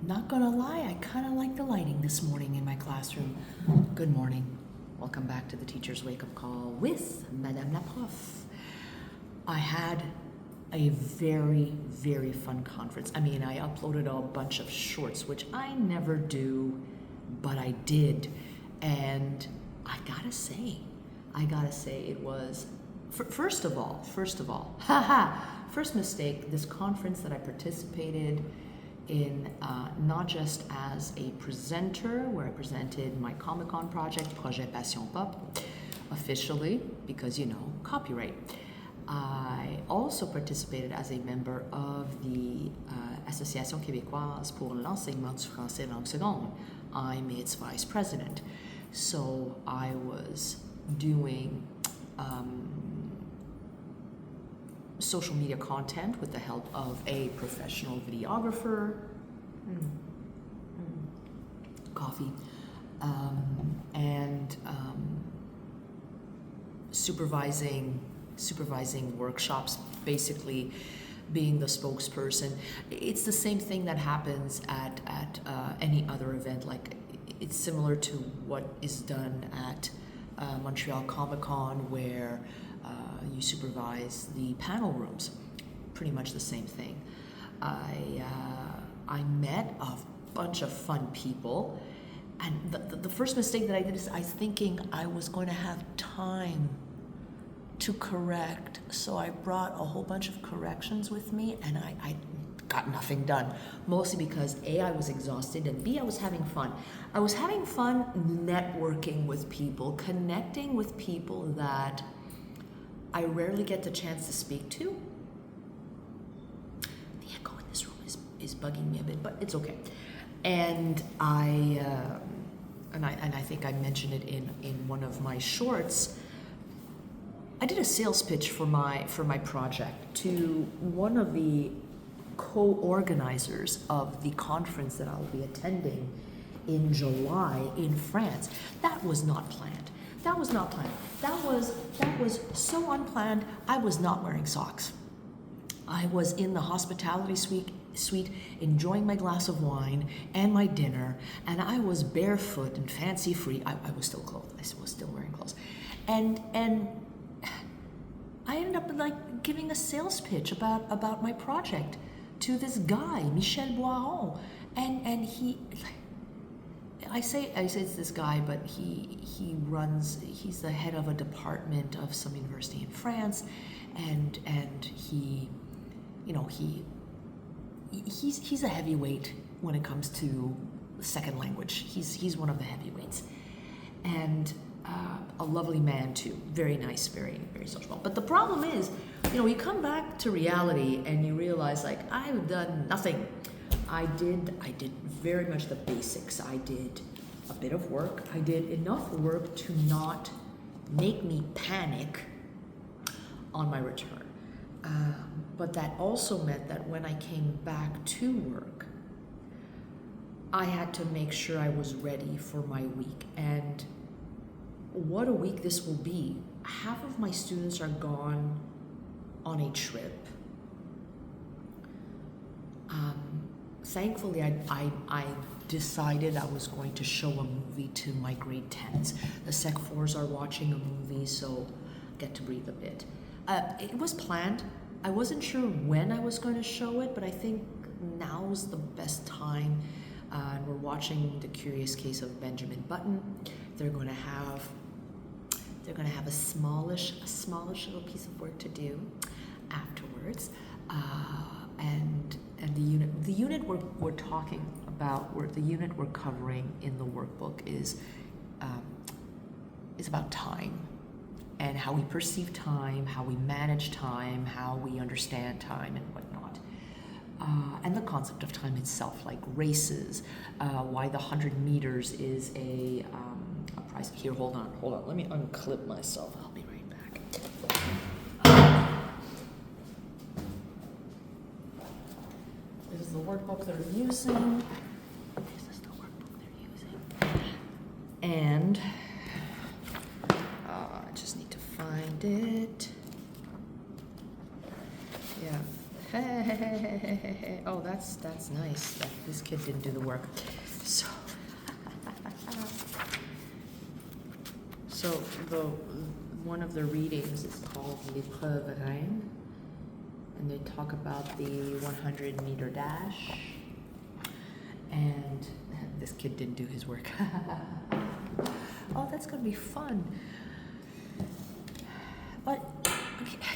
Not gonna lie, I kind of like the lighting this morning in my classroom. Good morning. Welcome back to the Teacher's Wake Up Call with Madame la Prof. I had a very, very fun conference. I mean, I uploaded a bunch of shorts, which I never do, but I did. And I gotta say, it was, first of all, first mistake, this conference that I participated in, not just as a presenter, where I presented my Comic-Con project, Projet Passion Pop, officially, because, you know, copyright. I also participated as a member of the Association Québécoise pour l'enseignement du français langue seconde. I'm its vice president. So I was doing social media content with the help of a professional videographer, coffee, and supervising workshops, basically being the spokesperson. It's the same thing that happens at any other event. Like, it's similar to what is done at Montreal Comic-Con, where you supervise the panel rooms. Pretty much the same thing. I met a bunch of fun people, and the first mistake that I did is I was thinking I was going to have time to correct, so I brought a whole bunch of corrections with me, and I got nothing done, mostly because A, I was exhausted, and B, I was having fun. I was having fun networking with people, connecting with people that I rarely get the chance to speak to. The echo in this room is bugging me a bit, but it's okay. And I think I mentioned it in one of my shorts. I did a sales pitch for my project to one of the co-organizers of the conference that I'll be attending in July in France. That was not planned. That was so unplanned. I was not wearing socks. I was in the hospitality suite enjoying my glass of wine and my dinner, and I was barefoot and fancy free. I was still clothed. I was still wearing clothes. And I ended up like giving a sales pitch about my project to this guy, Michel Boiron, and he, I say it's this guy, but he's the head of a department of some university in France, and he, you know, he's a heavyweight when it comes to second language. He's one of the heavyweights, and a lovely man too, very nice, very, very sociable. But the problem is, you know, you come back to reality and you realize, like, I've done nothing. I did very much the basics. I did a bit of work. I did enough work to not make me panic on my return. But that also meant that when I came back to work, I had to make sure I was ready for my week. And what a week this will be. Half of my students are gone on a trip. Thankfully, I decided I was going to show a movie to my grade 10s. The Sec 4s are watching a movie, so I get to breathe a bit. It was planned. I wasn't sure when I was going to show it, but I think now's the best time. And we're watching The Curious Case of Benjamin Button. They're going to have a smallish little piece of work to do afterwards. And the unit we're talking about, the unit we're covering in the workbook is about time, and how we perceive time, how we manage time, how we understand time, and whatnot. And the concept of time itself, like races, why the 100 meters is a prize. Here, hold on, let me unclip myself. I'll be right back. This is the workbook they're using. And I just need to find it. Yeah. Okay. Oh, that's nice. That this kid didn't do the work. So, so the one of the readings is called L'épreuve Reine, and they talk about the 100-meter dash. And this kid didn't do his work. Oh, that's gonna be fun. But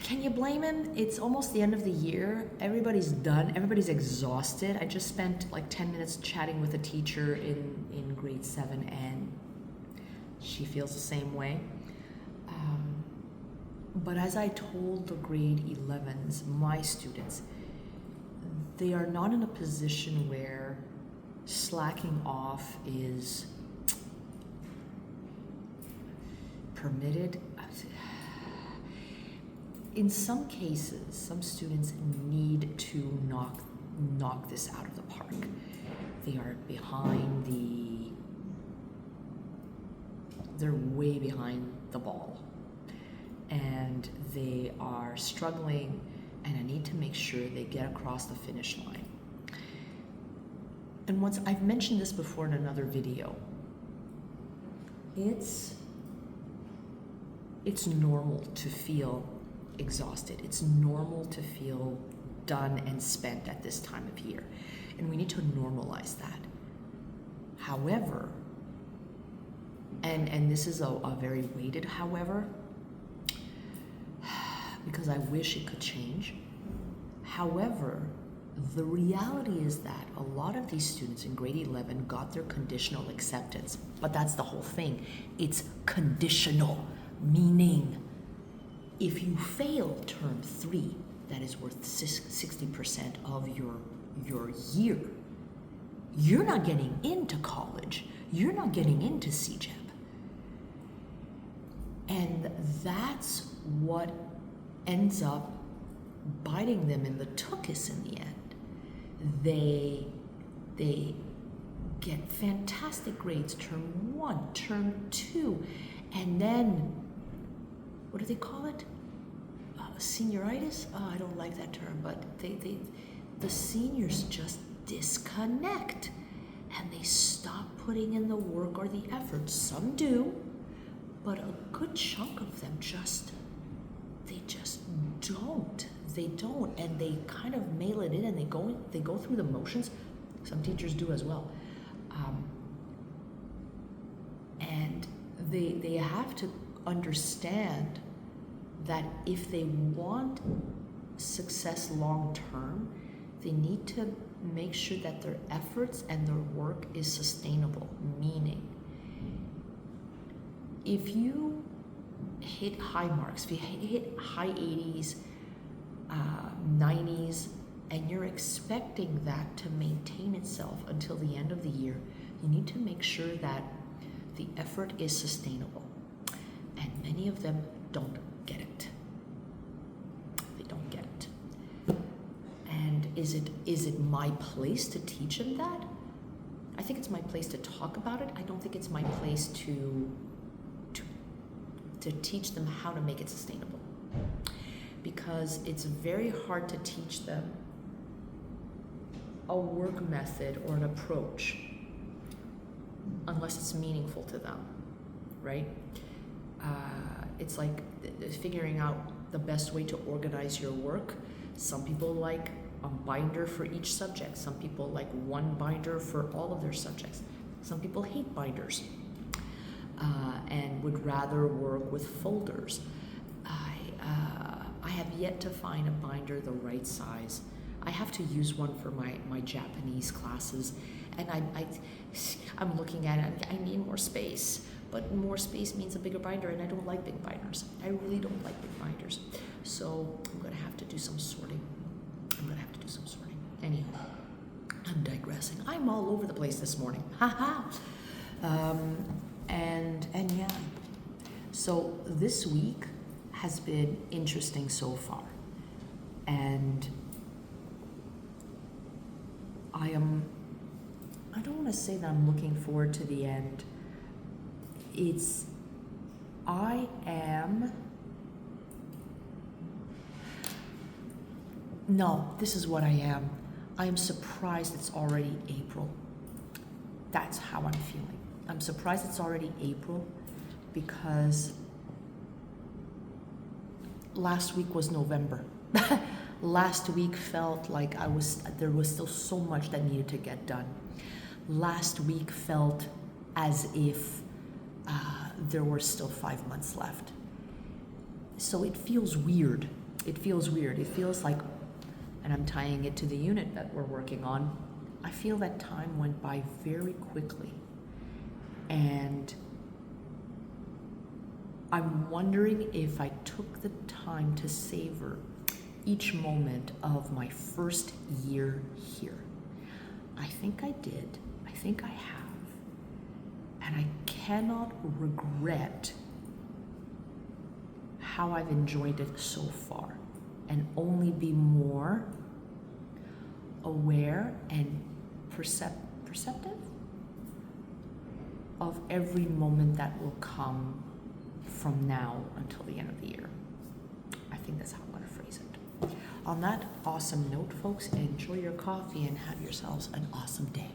can you blame him? It's almost the end of the year. Everybody's done. Everybody's exhausted. I just spent like 10 minutes chatting with a teacher in grade 7, and she feels the same way. But as I told the grade 11s, my students, they are not in a position where slacking off is permitted. In some cases, some students need to knock this out of the park. They are they're way behind the ball, and they are struggling, and I need to make sure they get across the finish line. And once I've mentioned this before in another video, it's normal to feel exhausted. It's normal to feel done and spent at this time of year, and we need to normalize that. However, and this is a very weighted however, because I wish it could change. However, the reality is that a lot of these students in grade 11 got their conditional acceptance, but that's the whole thing. It's conditional, meaning if you fail term 3, that is worth 60% of your year, you're not getting into college. You're not getting into CEGEP. And that's what ends up biting them in the tuchus in the end. They get fantastic grades term 1, term 2, and then, what do they call it? Senioritis? Oh, I don't like that term, but the seniors just disconnect, and they stop putting in the work or the effort. Some do, but a good chunk of them they just don't. They don't, and they kind of mail it in, and they go through the motions. Some teachers do as well, and they have to understand that if they want success long term, they need to make sure that their efforts and their work is sustainable. Meaning, if you hit high marks, if you hit high 80s, 90s, and you're expecting that to maintain itself until the end of the year, you need to make sure that the effort is sustainable. And many of them don't get it. They don't get it. And is it my place to teach them that? I think it's my place to talk about it. I don't think it's my place to teach them how to make it sustainable. Because it's very hard to teach them a work method or an approach unless it's meaningful to them, right? It's like figuring out the best way to organize your work. Some people like a binder for each subject. Some people like one binder for all of their subjects. Some people hate binders and would rather work with folders. I have yet to find a binder the right size. I have to use one for my Japanese classes, and I'm looking at it. I need more space, but more space means a bigger binder, and I don't like big binders. I really don't like big binders. So I'm going to have to do some sorting. Anyhow, I'm digressing. I'm all over the place this morning. Haha. And yeah. So this week has been interesting so far, and I don't want to say that I'm looking forward to the end. This is what I am. I am surprised it's already April. That's how I'm feeling. I'm surprised it's already April because last week was November. Last week felt like there was still so much that needed to get done. Last week felt as if there were still 5 months left. So it feels weird. It feels weird. It feels like, and I'm tying it to the unit that we're working on, I feel that time went by very quickly. And I'm wondering if I took the time to savor each moment of my first year here. I think I did. I think I have. And I cannot regret how I've enjoyed it so far, and only be more aware and perceptive of every moment that will come from now until the end of the year. I think that's how I'm going to phrase it. On that awesome note, folks, enjoy your coffee and have yourselves an awesome day.